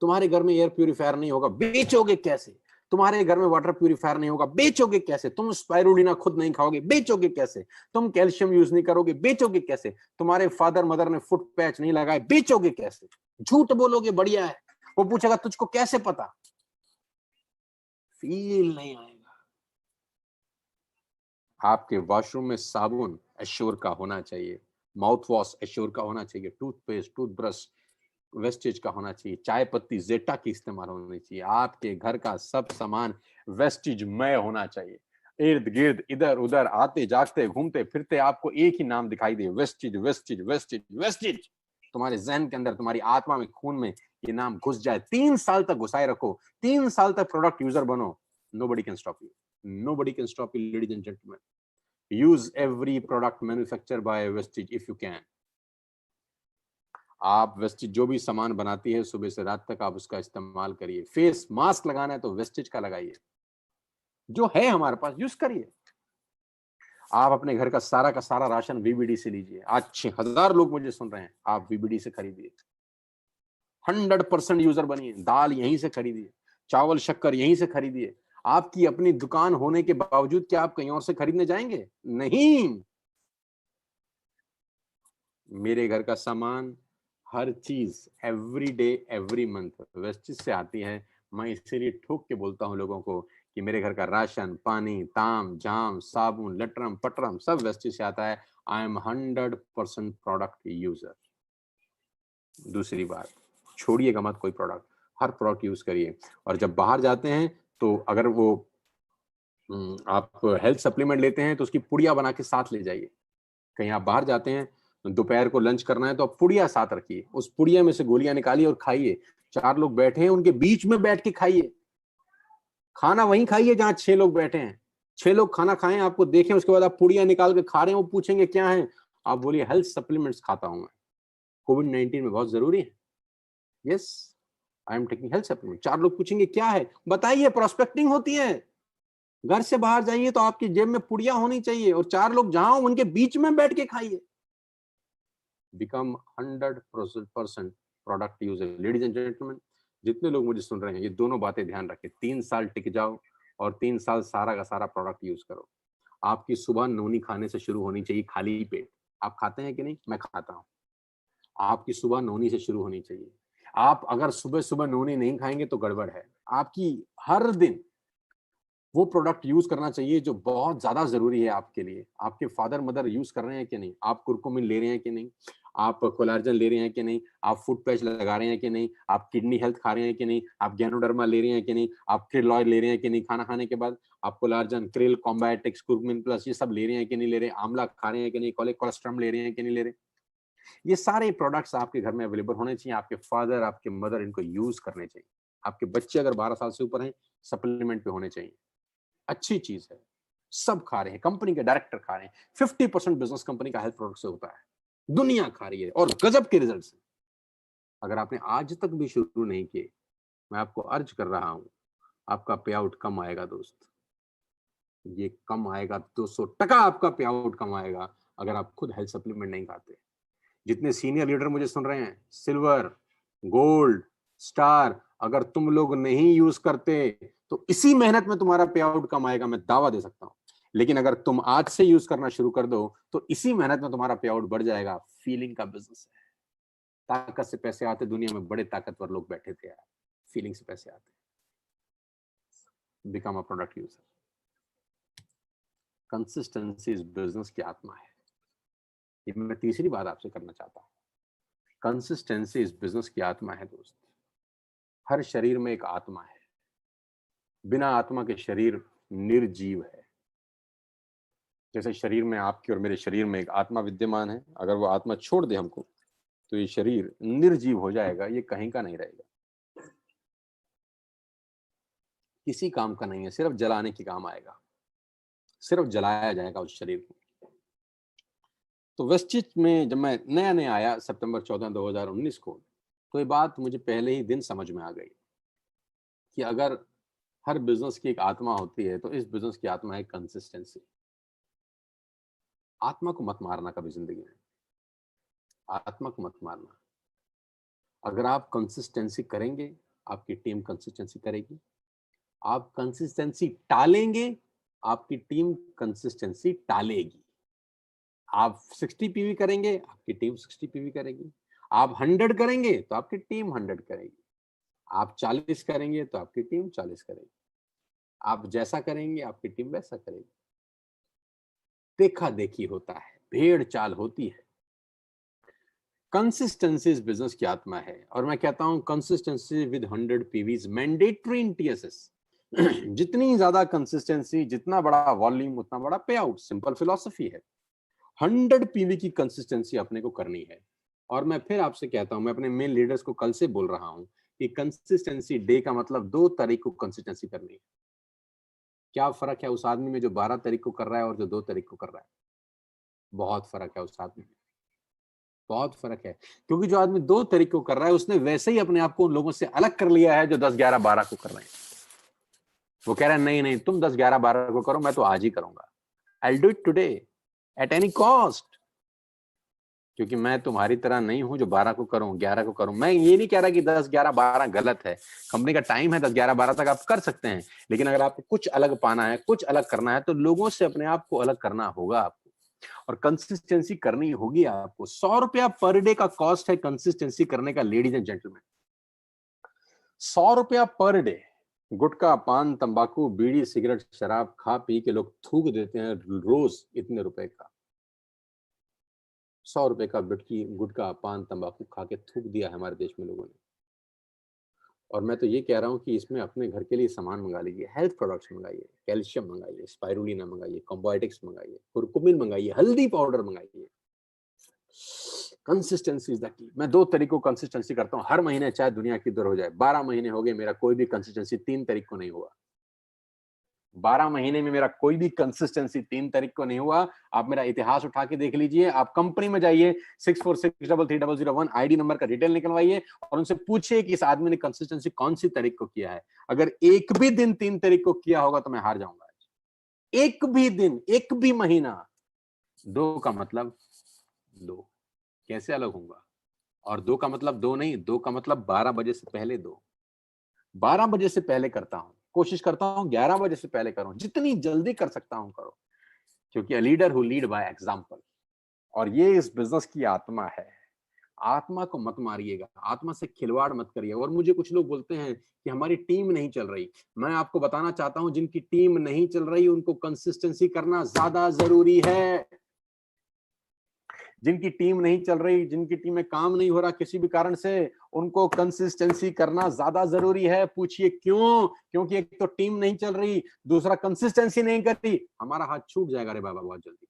तुम्हारे घर में एयर प्यूरिफायर नहीं होगा, बेचोगे कैसे? तुम्हारे घर में वाटर प्यूरिफायर नहीं होगा, बेचोगे कैसे? तुम स्पाइरुलिना खुद नहीं खाओगे, बेचोगे कैसे? तुम कैल्शियम यूज नहीं करोगे, बेचोगे कैसे? तुम्हारे फादर मदर ने फुट पैच नहीं लगाए, बेचोगे कैसे? झूठ बोलोगे बढ़िया है, वो पूछेगा तुझको कैसे पता? फील नहीं आएगा। आपके वॉशरूम में साबुन एश्योर का होना चाहिए, माउथ वॉश एश्योर का होना चाहिए, टूथपेस्ट टूथब्रश वेस्टेज का होना चाहिए, चाय पत्ती जेटा की इस्तेमाल होनी चाहिए। आपके घर का सब सामान वेस्टेज मय होना चाहिए। इर्द गिर्द इधर उधर आते जागते घूमते फिरते आपको एक ही नाम दिखाई दे, वेस्टेज वेस्टेज वेस्टेज वेस्टेज। तुम्हारे जहन के अंदर, तुम्हारी आत्मा में, खून में ये नाम घुस जाए। 3 साल तक घुसाए रखो, 3 साल तक प्रोडक्ट यूजर बनो। Nobody can stop you, nobody can stop you ladies and gentleman. Use every product manufacture by wastage if you can. आप वेस्टेज जो भी सामान बनाती है सुबह से रात तक आप उसका इस्तेमाल करिए। फेस मास्क लगाना है तो वेस्टेज का लगाइए, जो है हमारे पास यूज करिए। आप अपने घर का सारा राशन वीबीडी से लीजिए। आज 6000 लोग मुझे सुन रहे हैं, आप वीबीडी से खरीदिए। 100% यूजर बनिए। दाल यहीं से खरीदिए, चावल शक्कर यहीं से खरीदिए। आपकी अपनी दुकान होने के बावजूद क्या आप कहीं और से खरीदने जाएंगे? नहीं। मेरे घर का सामान, हर चीज every day every month wastage से आती है। मैं इसीलिए ठोक के बोलता हूँ लोगों को कि मेरे घर का राशन पानी ताम झाम साबुन लटरम पटरम सब वेस्टेज से आता है। I am 100% product user. दूसरी बात, छोड़िएगा मत कोई प्रोडक्ट, हर प्रोडक्ट यूज करिए। और जब बाहर जाते हैं तो अगर वो आप हेल्थ सप्लीमेंट लेते हैं तो उसकी पुड़िया बना के साथ ले जाइए। कहीं आप बाहर जाते हैं, दोपहर को लंच करना है तो आप पुड़िया साथ रखिए, उस पुड़िया में से गोलियां निकालिए और खाइए। 4 लोग बैठे हैं उनके बीच में बैठ के खाइए। खाना वहीं खाइए जहां 6 लोग बैठे हैं। 6 लोग खाना खाएं, आपको देखें, उसके बाद आप पुड़िया निकाल के खा रहे हैं, वो पूछेंगे क्या है, आप बोलिए हेल्थ सप्लीमेंट्स खाता हूं मैं, कोविड-19 में बहुत जरूरी है। Yes, I am taking health supplement. 4 लोग पूछेंगे क्या है, बताइए, प्रोस्पेक्टिंग होती है। घर से बाहर जाइए तो आपकी जेब में पुड़िया होनी चाहिए और 4 लोग जहां उनके बीच में बैठ के खाइए। Become 100% product user. Ladies and gentleman, जितने लोग मुझे सुन रहे हैं, ये दोनों बातें ध्यान रखें। 3 साल टिक जाओ और 3 साल सारा का सारा प्रोडक्ट यूज करो। आपकी सुबह नोनी खाने से शुरू होनी चाहिए, खाली पेट। आप खाते हैं कि नहीं? मैं खाता हूं। आपकी सुबह नोनी से शुरू होनी चाहिए। आप अगर सुबह सुबह नोनी नहीं खाएंगे तो गड़बड़ है। आपकी हर दिन वो प्रोडक्ट यूज करना चाहिए जो बहुत ज्यादा जरूरी है आपके लिए। आपके फादर मदर यूज कर रहे हैं कि नहीं? आप कुरकुमिन ले रहे हैं कि नहीं? आप कोलार्जन ले रहे हैं कि नहीं? आप फुट पैच लगा रहे हैं कि नहीं? आप किडनी हेल्थ खा रहे हैं कि नहीं? आप गैनोडर्मा ले रहे हैं कि नहीं? आप क्रिलॉय ले रहे हैं कि नहीं? खाना खाने के बाद आप कोलार्जन क्रिल कॉम्बैटिक्स कुरकुमिन प्लस ये सब ले रहे हैं कि नहीं ले रहे? आंवला खा रहे हैं कि नहीं? कोलेस्ट्रम ले रहे हैं कि नहीं ले रहे? ये सारे प्रोडक्ट्स आपके घर में अवेलेबल होने चाहिए। आपके फादर आपके मदर इनको यूज करने चाहिए। आपके बच्चे अगर 12 साल से ऊपर हैं, सप्लीमेंट पे होने चाहिए। अच्छी चीज है, सब खा रहे हैं, कंपनी के डायरेक्टर खा रहे हैं। 50% बिजनेस कंपनी का हेल्थ प्रोडक्ट से होता है, दुनिया खा रही है और गजब के रिजल्ट है। अगर आपने आज तक भी शुरू नहीं किए, मैं आपको अर्ज कर रहा हूं, आपका पे आउट कम आएगा दोस्त। ये कम आएगा, 200% आपका पे आउट कम आएगा अगर आप खुद हेल्थ सप्लीमेंट नहीं खाते। जितने सीनियर लीडर मुझे सुन रहे हैं, सिल्वर, गोल्ड, स्टार, अगर तुम लोग नहीं यूज करते तो इसी मेहनत में तुम्हारा पे आउट कम आएगा, मैं दावा दे सकता हूं। लेकिन अगर तुम आज से यूज करना शुरू कर दो तो इसी मेहनत में तुम्हारा पे आउट बढ़ जाएगा। फीलिंग का बिजनेस है। ताकत से पैसे आते, दुनिया में बड़े ताकतवर लोग बैठे थे यार, फीलिंग से पैसे आते। Become a product user. Consistency इस बिजनेस की आत्मा है। ये मैं तीसरी बात आपसे करना चाहता हूं। कंसिस्टेंसी इस बिजनेस की आत्मा है दोस्त। हर शरीर में एक आत्मा है। बिना आत्मा के शरीर निर्जीव है। जैसे शरीर में, आपके और मेरे शरीर में एक आत्मा विद्यमान है, अगर वो आत्मा छोड़ दे हमको तो ये शरीर निर्जीव हो जाएगा, ये कहीं का नहीं रहेगा, किसी काम का नहीं है, सिर्फ जलाने के काम आएगा, सिर्फ जलाया जाएगा उस शरीर को। तो वेस्टिज में जब मैं नया नया आया सितंबर 14 2019 को, तो ये बात मुझे पहले ही दिन समझ में आ गई कि अगर हर बिजनेस की एक आत्मा होती है तो इस बिजनेस की आत्मा है कंसिस्टेंसी। आत्मा को मत मारना कभी जिंदगी में, आत्मा को मत मारना। अगर आप कंसिस्टेंसी करेंगे, आपकी टीम कंसिस्टेंसी करेगी। आप कंसिस्टेंसी टालेंगे, आपकी टीम कंसिस्टेंसी टालेगी। आप 60 पीवी करेंगे, आपकी टीम 60 पीवी करेगी। आप 100 करेंगे तो आपकी टीम 100 करेगी। आप 40 करेंगे तो आपकी टीम 40 करेगी। आप जैसा करेंगे आपकी टीम वैसा करेगी। देखा देखी होता है, भेड़ चाल होती है। कंसिस्टेंसी इस बिजनेस की आत्मा है। और मैं कहता हूं consistency with 100 PVs mandatory in TSS. जितनी ज्यादा कंसिस्टेंसी, जितना बड़ा वॉल्यूम, उतना बड़ा पे आउट। सिंपल फिलॉसफी है। 100 पीवी की कंसिस्टेंसी अपने को करनी है। और मैं फिर आपसे कहता हूं, मैं अपने मेन लीडर्स को कल से बोल रहा हूं कि कंसिस्टेंसी डे का मतलब 2 तारीख को कंसिस्टेंसी करनी है। क्या फर्क है उस आदमी में जो 12 तारीख को कर रहा है और जो 2 तारीख को कर रहा है? बहुत फर्क है उस आदमी में, बहुत फर्क है। क्योंकि जो आदमी 2 तारीख को कर रहा है उसने वैसे ही अपने आप को उन लोगों से अलग कर लिया है जो 10, 11, 12 को कर रहे हैं। वो कह रहा है नहीं नहीं, तुम 10, 11, 12 को करो, मैं तो आज ही करूंगा। I'll do it today at any cost। क्योंकि मैं तुम्हारी तरह नहीं हूं जो 12 को करूं, 11 को करूं। मैं ये नहीं कह रहा कि 10, 11, 12 गलत है। कंपनी का टाइम है 10, 11, 12 तक आप कर सकते हैं। लेकिन अगर आपको कुछ अलग पाना है, कुछ अलग करना है, तो लोगों से अपने आप को अलग करना होगा आपको, और कंसिस्टेंसी करनी होगी आपको। 100 रुपया पर डे का कॉस्ट है कंसिस्टेंसी करने का, लेडीज एंड जेंटलमैन। 100 रुपया पर डे। गुटखा, पान, तंबाकू, बीड़ी, सिगरेट, शराब खा पी के लोग थूक देते हैं रोज इतने रुपए का। 100 रुपए का गुटखा, पान, तंबाकू खा के थूक दिया है हमारे देश में लोगों ने। और मैं तो ये कह रहा हूँ कि इसमें अपने घर के लिए सामान मंगा लीजिए, हेल्थ प्रोडक्ट्स मंगाइए, कैल्शियम मंगाइए, स्पाइरुलिना मंगाइए, कॉम्बायोटिक्स मंगाइए, कुरकुमिन मंगाइए, हल्दी पाउडर मंगाइए। Consistency is the key. मैं 2 तारीख को कंसिस्टेंसी करता हूँ हर महीने, चाहे दुनिया किधर हो जाए। 12 महीने हो गए, मेरा कोई भी कंसिस्टेंसी 3 तारीख को नहीं हुआ। 12 महीने में मेरा कोई भी कंसिस्टेंसी 3 तारीख को नहीं हुआ। आप मेरा इतिहास उठा के देख लीजिए। आप कंपनी में जाइए, 64633301 आईडी नंबर का डिटेल निकलवाइए और उनसे पूछिए कि इस आदमी ने कंसिस्टेंसी कौन सी तारीख को किया है। अगर एक भी दिन 3 तारीख को किया होगा तो मैं हार जाऊंगा। एक भी दिन, एक भी महीना। 2 का मतलब 2, कैसे अलग होऊंगा? और 2 का मतलब 2 नहीं, 2 का मतलब 12 बजे से पहले 2। 12 बजे से पहले करता हूं, कोशिश करता हूं 11 बजे से पहले करूं, जितनी जल्दी कर सकता हूं करो। क्योंकि a leader who lead by example. और ये इस बिजनेस की आत्मा है। आत्मा को मत मारिएगा, आत्मा से खिलवाड़ मत करिए। और मुझे कुछ लोग बोलते हैं कि हमारी टीम नहीं चल रही। मैं आपको बताना चाहता हूं, जिनकी टीम नहीं चल रही उनको कंसिस्टेंसी करना ज्यादा जरूरी है। जिनकी टीम नहीं चल रही, जिनकी टीम में काम नहीं हो रहा किसी भी कारण से, उनको कंसिस्टेंसी करना ज्यादा जरूरी है। पूछिए क्यों? क्योंकि एक तो टीम नहीं चल रही, दूसरा कंसिस्टेंसी नहीं कर रही। हमारा हाथ छूट जाएगा रे बाबा बहुत जल्दी।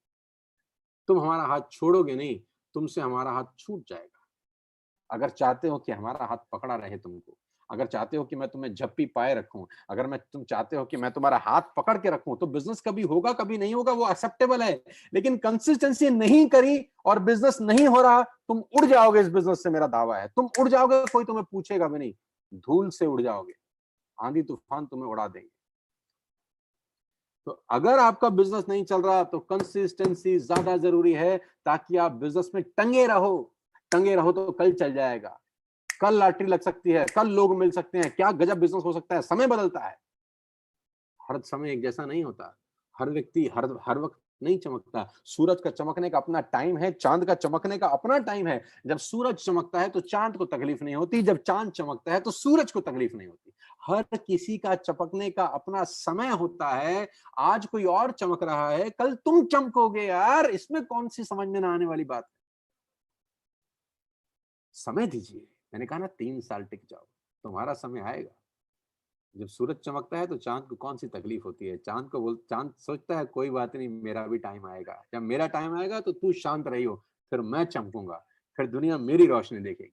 तुम हमारा हाथ छोड़ोगे नहीं, तुमसे हमारा हाथ छूट जाएगा। अगर चाहते हो कि हमारा हाथ पकड़ा रहे तुमको, अगर चाहते हो कि मैं तुम्हें झप्पी पाए रखूं, अगर तुम चाहते हो कि मैं तुम्हारा हाथ पकड़ के रखूं, तो बिजनेस कभी होगा कभी नहीं होगा, वो एक्सेप्टेबल है। लेकिन कंसिस्टेंसी नहीं करी और बिजनेस नहीं हो रहा, तुम उड़ जाओगे इस बिजनेस से, मेरा दावा है। तुम उड़ जाओगे, कोई तुम्हें पूछेगा भी नहीं, धूल से उड़ जाओगे। आंधी तूफान तुम्हें उड़ा देंगे। तो अगर आपका बिजनेस नहीं चल रहा तो कंसिस्टेंसी ज्यादा जरूरी है, ताकि आप बिजनेस में टंगे रहो। टंगे रहो तो कल चल जाएगा, कल लॉटरी लग सकती है, कल लोग मिल सकते हैं, क्या गजब बिजनेस हो सकता है। समय बदलता है, हर समय एक जैसा नहीं होता, हर व्यक्ति हर हर वक्त नहीं चमकता। सूरज का चमकने का अपना टाइम है, चांद का चमकने का अपना टाइम है। जब सूरज चमकता है तो चांद को तकलीफ नहीं होती, जब चांद चमकता है तो सूरज को तकलीफ नहीं होती। हर किसी का चमकने का अपना समय होता है। आज कोई और चमक रहा है, कल तुम चमकोगे यार, इसमें कौन सी समझ में ना आने वाली बात है। समय दीजिए, मैंने कहा ना 3 साल टिक जाओ, तुम्हारा समय आएगा। जब सूरज चमकता है तो चांद को कौन सी तकलीफ होती है। चांद सोचता है कोई बात नहीं, मेरा भी टाइम आएगा, जब मेरा टाइम आएगा तो तू शांत रही हो, फिर मैं चमकूंगा, फिर दुनिया मेरी रोशनी देखेगी।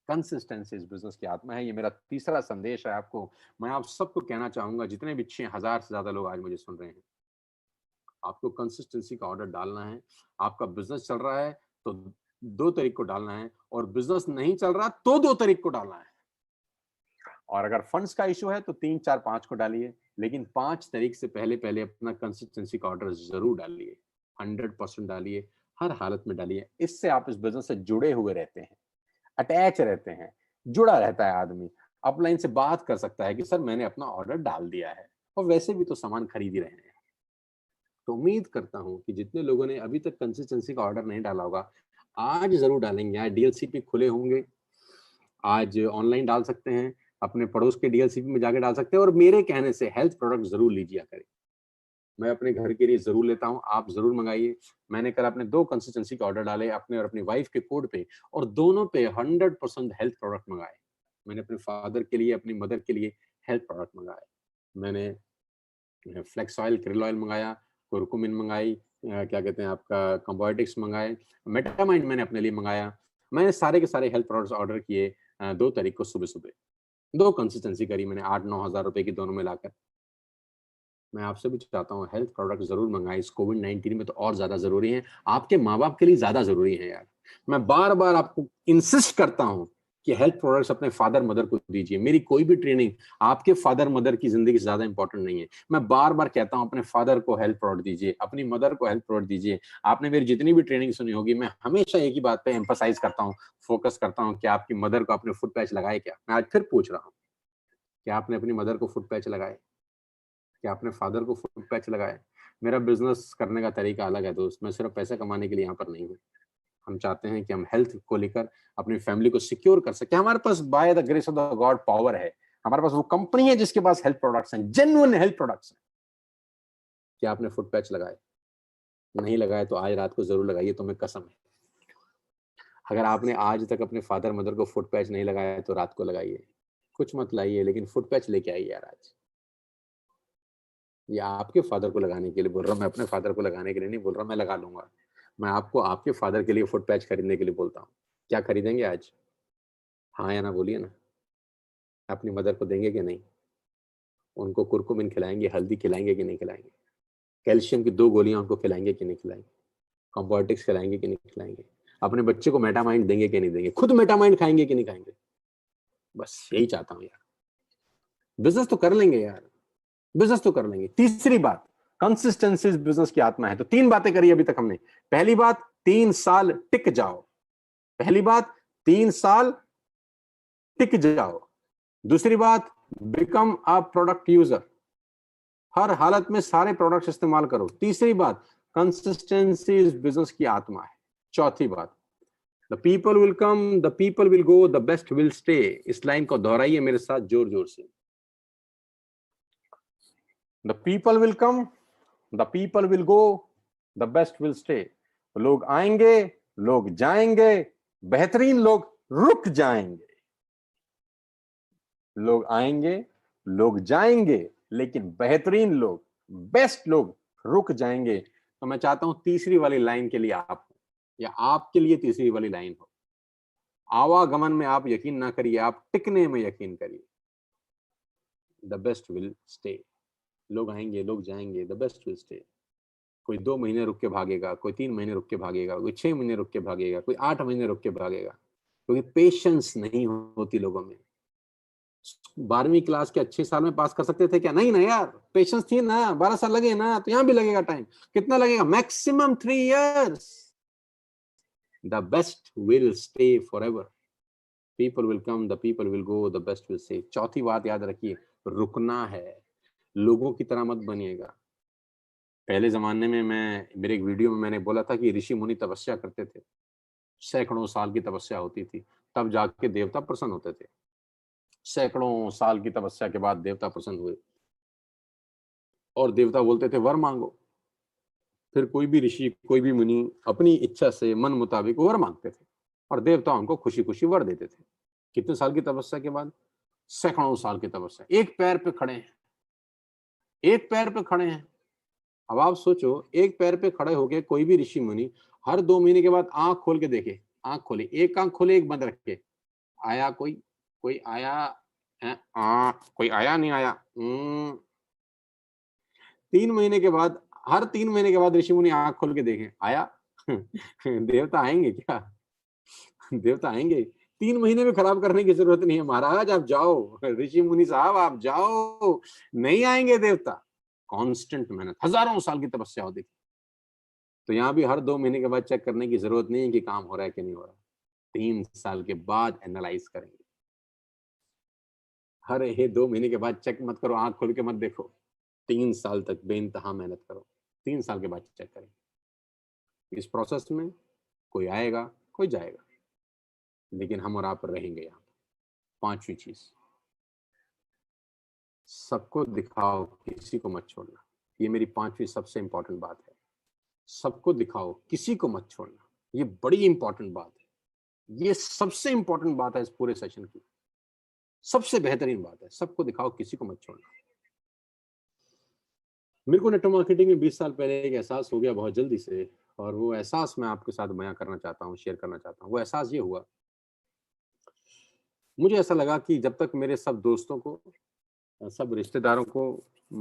कंसिस्टेंसी इस बिजनेस की आत्मा है। ये मेरा तीसरा संदेश है आपको। मैं आप सबको कहना चाहूंगा, जितने भी 6,000 से ज्यादा लोग आज मुझे सुन रहे हैं, आपको कंसिस्टेंसी का ऑर्डर डालना है। आपका बिजनेस चल रहा है तो 2 तारीख को डालना है, और बिजनेस नहीं चल रहा तो 2 तारीख को डालना है। और अगर फंड्स का इशू है तो 3, 4, 5 को डालिए, लेकिन 5 तारीख से पहले पहले अपना कंसिस्टेंसी का ऑर्डर जरूर डालिए। 100% डालिए, हर हालत में डालिए। इससे आप इस बिजनेस से जुड़े हुए रहते हैं, अटैच रहते हैं, जुड़ा रहता है आदमी। अपलाइन से बात कर सकता है कि सर मैंने अपना ऑर्डर डाल दिया है, और वैसे भी तो सामान खरीद ही रहे हैं। तो उम्मीद करता हूं कि जितने लोगों ने अभी तक कंसिस्टेंसी का ऑर्डर नहीं डाला होगा, आज जरूर डालेंगे। आज डीएलसीपी खुले होंगे, आज ऑनलाइन डाल सकते हैं, अपने पड़ोस के डीएलसीपी में जाके डाल सकते हैं। और मेरे कहने से हेल्थ प्रोडक्ट जरूर लीजिए करें। मैं अपने घर के लिए जरूर लेता हूं, आप जरूर मंगाइए। मैंने कल अपने 2 कंसिस्टेंसी के ऑर्डर डाले, अपने और अपनी वाइफ के कोड पे, और दोनों पे 100% हेल्थ प्रोडक्ट मंगाए। मैंने अपने फादर के लिए, अपनी मदर के लिए हेल्थ प्रोडक्ट मंगाए। मैंने फ्लेक्स ऑयल, क्रिल ऑयल मंगाया, कुरकुमिन मंगाई, क्या कहते हैं आपका कंबोटिक्स मंगाए, मेटामाइंड मैंने अपने लिए मंगाया। मैंने सारे के सारे हेल्थ प्रोडक्ट्स ऑर्डर किए 2 तारीख को सुबह सुबह। 2 कंसिस्टेंसी करी मैंने 8-9 हज़ार रुपए की दोनों मिलाकर। मैं आपसे भी चाहता हूँ हेल्थ प्रोडक्ट जरूर मंगाएं, इस कोविड-19 में तो और ज्यादा जरूरी है। आपके माँ बाप के लिए ज्यादा जरूरी है यार। मैं बार बार आपको इंसिस्ट करता हूँ कि हेल्थ प्रोडक्ट्स अपने फादर मदर को दीजिए। मेरी कोई भी ट्रेनिंग आपके फादर मदर की जिंदगी से ज्यादा इंपॉर्टेंट नहीं है। मैं बार बार कहता हूँ अपने फादर को हेल्थ प्रोडक्ट दीजिए, अपनी मदर को हेल्थ प्रोडक्ट दीजिए। आपने मेरी जितनी भी ट्रेनिंग सुनी होगी, मैं हमेशा एक ही बात पे एम्फसाइज करता हूँ, फोकस करता हूँ कि आपकी मदर को आपने फुट पैच लगाए क्या। मैं आज फिर पूछ रहा हूँ, क्या आपने अपनी मदर को फुट पैच लगाए, कि आपने फादर को फुट पैच लगाए। मेरा बिजनेस करने का तरीका अलग है दोस्त, मैं सिर्फ पैसे कमाने के लिए यहाँ पर नहीं हूँ। हम चाहते हैं कि हम हेल्थ को लेकर अपनी फैमिली को सिक्योर कर सके। हमारे पास by the grace of the god power है। हमारे पास वो कंपनी है जिसके पास हेल्थ प्रोडक्ट्स हैं, जेन्युइन हेल्थ प्रोडक्ट्स हैं। क्या आपने फुट पैच लगाए? नहीं लगाए तो आज रात को जरूर लगाइए, तुम्हें कसम है। अगर आपने आज तक अपने फादर मदर को फुट पैच नहीं लगाया तो रात को लगाइए। कुछ मत लाइए, लेकिन फुट पैच लेके आइए यार आज। ये आपके फादर को लगाने के लिए बोल रहा हूँ, मैं अपने फादर को लगाने के लिए नहीं बोल रहा। मैं लगा लूंगा। मैं आपको आपके फादर के लिए फुट पैच खरीदने के लिए बोलता हूँ। क्या खरीदेंगे आज? हाँ या ना बोलिए ना। अपनी मदर को देंगे कि नहीं? उनको कुरकुमिन खिलाएंगे, हल्दी खिलाएंगे कि नहीं खिलाएंगे? कैल्शियम की 2 गोलियां उनको खिलाएंगे कि नहीं खिलाएंगे? कॉम्बोटिक्स खिलाएंगे कि नहीं खिलाएंगे? अपने बच्चे को मेटामाइंड देंगे कि नहीं देंगे? खुद मेटामाइंड खाएंगे कि नहीं खाएंगे? बस यही चाहता हूँ यार। बिजनेस तो कर लेंगे यार, बिजनेस तो कर लेंगे। तीसरी बात, कंसिस्टेंसी बिजनेस की आत्मा है। तो 3 बातें करी अभी तक हमने। पहली बात, 3 साल टिक जाओ। पहली बात, 3 साल टिक जाओ। दूसरी बात, बिकम अ प्रोडक्ट यूजर, हर हालत में सारे प्रोडक्ट्स इस्तेमाल करो। तीसरी बात, कंसिस्टेंसी इस बिजनेस की आत्मा है। चौथी बात, the people will come, the people will go, the best will stay. इस लाइन को दोहराइए मेरे साथ जोर जोर से। The people will come, the people will go, the best will stay. लोग आएंगे, लोग जाएंगे, बेहतरीन लोग रुक जाएंगे। लोग आएंगे, लोग जाएंगे, लेकिन बेहतरीन लोग, बेस्ट लोग रुक जाएंगे। तो मैं चाहता हूं तीसरी वाली लाइन के लिए आप, या आपके लिए तीसरी वाली लाइन हो। आवागमन में आप यकीन ना करिए, आप टिकने में यकीन करिए। The best will stay. लोग आएंगे, लोग जाएंगे, द बेस्ट विल स्टे। कोई 2 महीने रुक के भागेगा, कोई 3 महीने रुक के भागेगा, कोई 6 महीने रुक के भागेगा, कोई 8 महीने रुक के भागेगा, क्योंकि पेशेंस नहीं होती लोगों में। 12वीं क्लास के अच्छे साल में पास कर सकते थे क्या? नहीं ना यार, पेशेंस थी ना, 12 साल लगे ना, तो यहाँ भी लगेगा टाइम। कितना लगेगा? Maximum 3 years। The best will stay for ever. People will come, the people will go, the best will stay. चौथी बात याद रखिए, रुकना है, लोगों की तरह मत बनिएगा। पहले जमाने में मेरे एक वीडियो में मैंने बोला था कि ऋषि मुनि तपस्या करते थे, सैकड़ों साल की तपस्या होती थी, तब जाके देवता प्रसन्न होते थे। सैकड़ों साल की तपस्या के बाद देवता प्रसन्न हुए और देवता बोलते थे वर मांगो। फिर कोई भी ऋषि, कोई भी मुनि अपनी इच्छा से मन मुताबिक वर मांगते थे और देवता उनको खुशी खुशी वर देते थे। कितने साल की तपस्या के बाद? सैकड़ों साल की तपस्या। एक पैर पे खड़े हैं, एक पैर पे खड़े हैं। अब आप सोचो, एक पैर पे खड़े होके कोई भी ऋषि मुनि हर 2 महीने के बाद आंख खोल के देखे, आंख खोले, एक आंख खोले एक बंद रखे, आया कोई? कोई आया है? कोई आया नहीं आया। 3 महीने के बाद, हर 3 महीने के बाद ऋषि मुनि आंख खोल के देखें, आया? देवता आएंगे क्या? देवता आएंगे? 3 महीने में खराब करने की जरूरत नहीं है महाराज, आप जाओ, ऋषि मुनि साहब आप जाओ, नहीं आएंगे देवता। कांस्टेंट मेहनत, हजारों साल की तपस्या होती थी। तो यहाँ भी हर 2 महीने के बाद चेक करने की जरूरत नहीं है कि काम हो रहा है कि नहीं हो रहा। 3 साल के बाद एनालाइज करेंगे। हर 2 महीने के बाद चेक मत करो, आंख खोल के मत देखो। 3 साल तक बेइंतहा मेहनत करो, 3 साल के बाद चेक करेंगे। इस प्रोसेस में कोई आएगा, कोई जाएगा, लेकिन हम और आप रहेंगे यहाँ। 5वीं चीज, सबको दिखाओ, किसी को मत छोड़ना। ये मेरी 5वीं सबसे इंपॉर्टेंट बात है। सबको दिखाओ, किसी को मत छोड़ना। ये बड़ी इंपॉर्टेंट बात है, ये सबसे इंपॉर्टेंट बात है इस पूरे सेशन की, सबसे बेहतरीन बात है। सबको दिखाओ, किसी को मत छोड़ना। मेरे को नेटवर्क मार्केटिंग में 20 साल पहले एक एहसास हो गया बहुत जल्दी से, और वो एहसास मैं आपके साथ बयां करना चाहता हूँ, शेयर करना चाहता हूँ। वो एहसास ये हुआ, मुझे ऐसा लगा कि जब तक मेरे सब दोस्तों को, सब रिश्तेदारों को,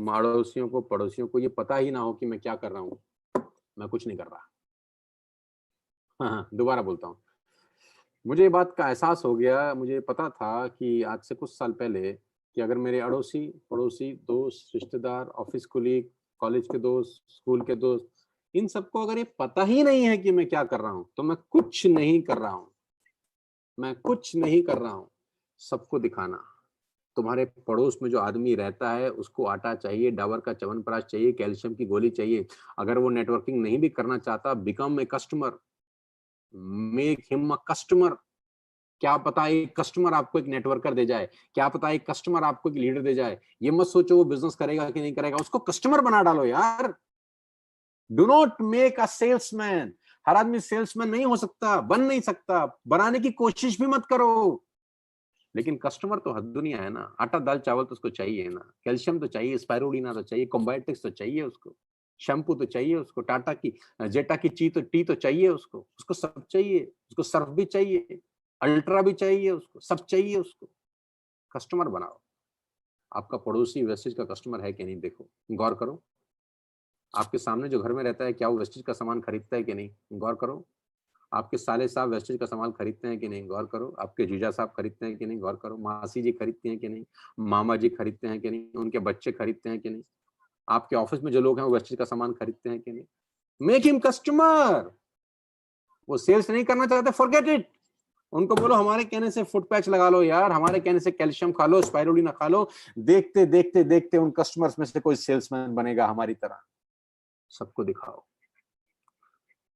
अड़ोसियों को, पड़ोसियों को ये पता ही ना हो कि मैं क्या कर रहा हूँ, मैं कुछ नहीं कर रहा। हाँ हाँ, दोबारा बोलता हूँ। मुझे ये बात का एहसास हो गया, मुझे पता था कि आज से कुछ साल पहले कि अगर मेरे अड़ोसी, पड़ोसी, दोस्त, रिश्तेदार, ऑफिस कोलीग, कॉलेज के दोस्त, स्कूल के दोस्त, इन सबको अगर ये पता ही नहीं है कि मैं क्या कर रहा हूँ, तो मैं कुछ नहीं कर रहा हूँ, मैं कुछ नहीं कर रहा हूँ। सबको दिखाना। तुम्हारे पड़ोस में जो आदमी रहता है उसको आटा चाहिए, डाबर का च्यवनप्राश चाहिए, कैल्शियम की गोली चाहिए। अगर वो नेटवर्किंग नहीं भी करना चाहता, become a customer, make him a customer. क्या पता एक कस्टमर आपको एक नेटवर्कर दे जाए, क्या पता एक कस्टमर आपको एक लीडर दे जाए। ये मत सोचो वो बिजनेस करेगा कि नहीं करेगा, उसको कस्टमर बना डालो यार। Do not make a salesman. हर आदमी सेल्समैन नहीं हो सकता, बन नहीं सकता, बनाने की कोशिश भी मत करो। लेकिन कस्टमर तो हर दुनिया है ना। आटा दाल चावल तो उसको चाहिए ना, कैल्शियम तो चाहिए, स्पाइरुलिना तो चाहिए, कॉम्बायोटिक्स तो चाहिए उसको, शैम्पू तो चाहिए उसको, टाटा की जेटा की टी तो चाहिए उसको, उसको सब चाहिए, उसको सर्फ भी चाहिए, अल्ट्रा भी चाहिए उसको, सब चाहिए उसको। कस्टमर बनाओ। आपका पड़ोसी वेस्टेज का कस्टमर है कि नहीं देखो, गौर करो। आपके सामने जो घर में रहता है, क्या वो वेस्टेज का सामान खरीदता है कि नहीं, गौर करो। आपके साले साहब वेस्टेज का सामान खरीदते हैं कि नहीं, गौर करो। आपके जीजा साहब खरीदते हैं कि नहीं, गौर करो। मासी जी खरीदती हैं कि नहीं, मामा जी खरीदते हैं कि नहीं, उनके बच्चे खरीदते हैं कि नहीं, आपके ऑफिस में जो लोग हैं वो वेस्टेज का सामान खरीदते हैं कि नहीं। Make him customer. वो सेल्स नहीं करना चाहते, फॉरगेट इट। उनको बोलो हमारे कहने से फुट पैच लगा लो यार, हमारे कहने से कैल्शियम खा लो, स्पाइरुलिना खा लो। देखते देखते देखते उन कस्टमर्स में से कोई सेल्समैन बनेगा हमारी तरह। सबको दिखाओ,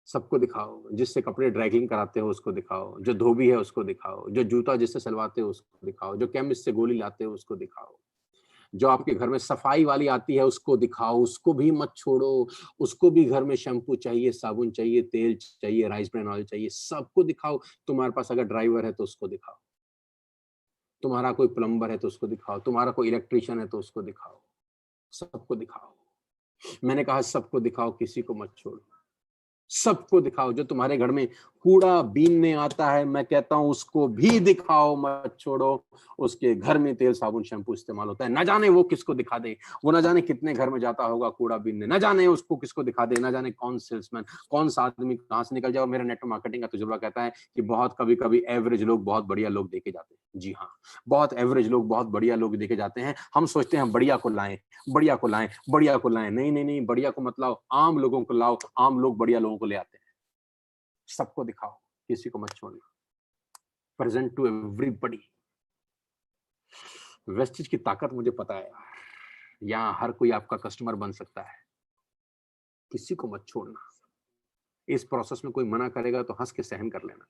सबको दिखाओ। जिससे कपड़े ड्राइक्लिंग कराते हो उसको दिखाओ, जो धोबी है उसको दिखाओ, जो जूता जिससे सिलवाते हो उसको दिखाओ, जो केमिस्ट से गोली लाते हो उसको दिखाओ, जो आपके घर में सफाई वाली आती है उसको दिखाओ, उसको भी मत छोड़ो। उसको भी घर में शैम्पू चाहिए, साबुन चाहिए, तेल चाहिए, राइस ब्रान ऑयल चाहिए, सबको दिखाओ। तुम्हारे पास अगर ड्राइवर है तो उसको दिखाओ, तुम्हारा कोई प्लम्बर है तो उसको दिखाओ, तुम्हारा कोई इलेक्ट्रिशियन है तो उसको दिखाओ। सबको दिखाओ। मैंने कहा सबको दिखाओ, किसी को मत छोड़ो। सबको दिखाओ। जो तुम्हारे घर में कूड़ा बीनने आता है, मैं कहता हूं उसको भी दिखाओ मत छोड़ो। उसके घर में तेल साबुन शैम्पू इस्तेमाल होता है, ना जाने वो किसको दिखा दे, वो ना जाने कितने घर में जाता होगा कूड़ा बीनने, ना जाने उसको किसको दिखा दे, ना जाने कौन सेल्समैन, कौन सा आदमी कहां से निकल जाए। और मेरा नेटवर्क मार्केटिंग का तजुर्बा कहता है कि बहुत कभी कभी एवरेज लोग बहुत बढ़िया लोग देखे जाते हैं। जी हाँ, बहुत एवरेज लोग बहुत बढ़िया लोग देखे जाते हैं। हम सोचते हैं बढ़िया को लाएं, बढ़िया को लाएं, बढ़िया को लाएं। नहीं नहीं नहीं, बढ़िया को मत लाओ, आम लोगों को लाओ। आम लोग बढ़िया लोगों को ले आते हैं। सबको दिखाओ, किसी को मत छोड़ना। Present to everybody. वेस्टेज की ताकत मुझे पता है यार, यहाँ हर कोई आपका कस्टमर बन सकता है। किसी को मत छोड़ना। इस प्रोसेस में कोई मना करेगा तो हंस के सहन कर लेना,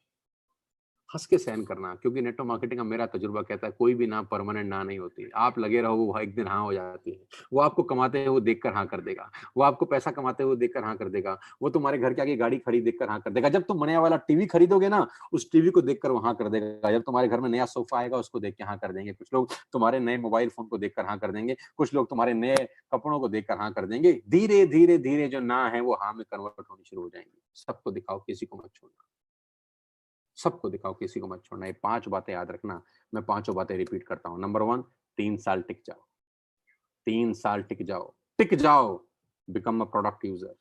हंस के सहन करना। क्योंकि नेटवर्क मार्केटिंग का मेरा तजुर्बा कहता है कोई भी ना परमानेंट ना नहीं होती। आप लगे रहो, वो एक दिन हाँ हो जाती है। वो आपको कमाते हुए देखकर हाँ कर देगा, वो आपको पैसा कमाते हुए देखकर हाँ कर देगा, वो तुम्हारे घर के आगे गाड़ी खड़ी देखकर हाँ कर देगा। जब तुम नया वाला टीवी खरीदोगे ना, उस टीवी को देखकर वो हाँ कर देगा। जब तुम्हारे घर में नया सोफा आएगा, उसको देख के हाँ कर देंगे। कुछ लोग तुम्हारे नए मोबाइल फोन को देखकर हाँ कर देंगे, कुछ लोग तुम्हारे नए कपड़ों को देखकर हाँ कर देंगे। धीरे धीरे धीरे जो ना है वो हाँ में कन्वर्ट होनी शुरू हो जाएंगे। सबको दिखाओ, किसी को मत छोड़ना। सबको दिखाओ, किसी को मत छोड़ना। ये 5 बातें याद रखना। मैं पांचों बातें रिपीट करता हूं। नंबर 1, 3 साल टिक जाओ। 3 साल टिक जाओ, टिक जाओ। Become a product user.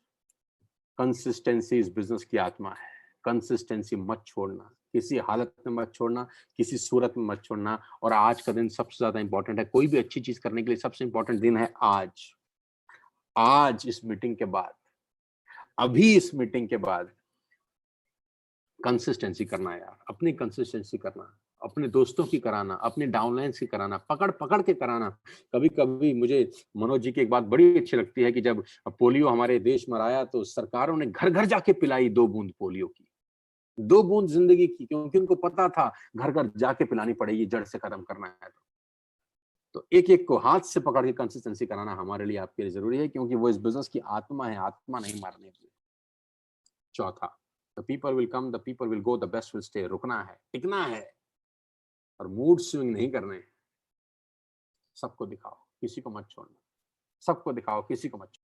Consistency इस बिजनेस की आत्मा है। कंसिस्टेंसी मत छोड़ना, किसी हालत में मत छोड़ना, किसी सूरत में मत छोड़ना। और आज का दिन सबसे ज्यादा इंपॉर्टेंट है। कोई भी अच्छी चीज करने के लिए सबसे इंपॉर्टेंट दिन है आज। आज इस मीटिंग के बाद, अभी इस मीटिंग के बाद कंसिस्टेंसी करना है यार। अपनी कंसिस्टेंसी करना, अपने दोस्तों की कराना, अपने डाउनलाइंस की कराना, पकड़ पकड़ के कराना। कभी कभी मुझे मनोज जी की एक बात बड़ी अच्छी लगती है कि जब पोलियो हमारे देश में आया तो सरकारों ने घर घर जाके पिलाई 2 बूंद पोलियो की, 2 बूंद जिंदगी की। क्योंकि उनको पता था घर घर जाके पिलानी पड़ेगी, जड़ से खत्म करना है। तो एक एक को हाथ से पकड़ के कंसिस्टेंसी कराना हमारे लिए, आपके लिए जरूरी है। क्योंकि वो इस बिजनेस की आत्मा है, आत्मा नहीं मारने की। चौथा, the people will come, the people will go, the best will stay. रुकना है, टिकना है, और मूड स्विंग नहीं करने। सबको दिखाओ, किसी को मत छोड़ना। सबको दिखाओ, किसी को मत छोड़ना।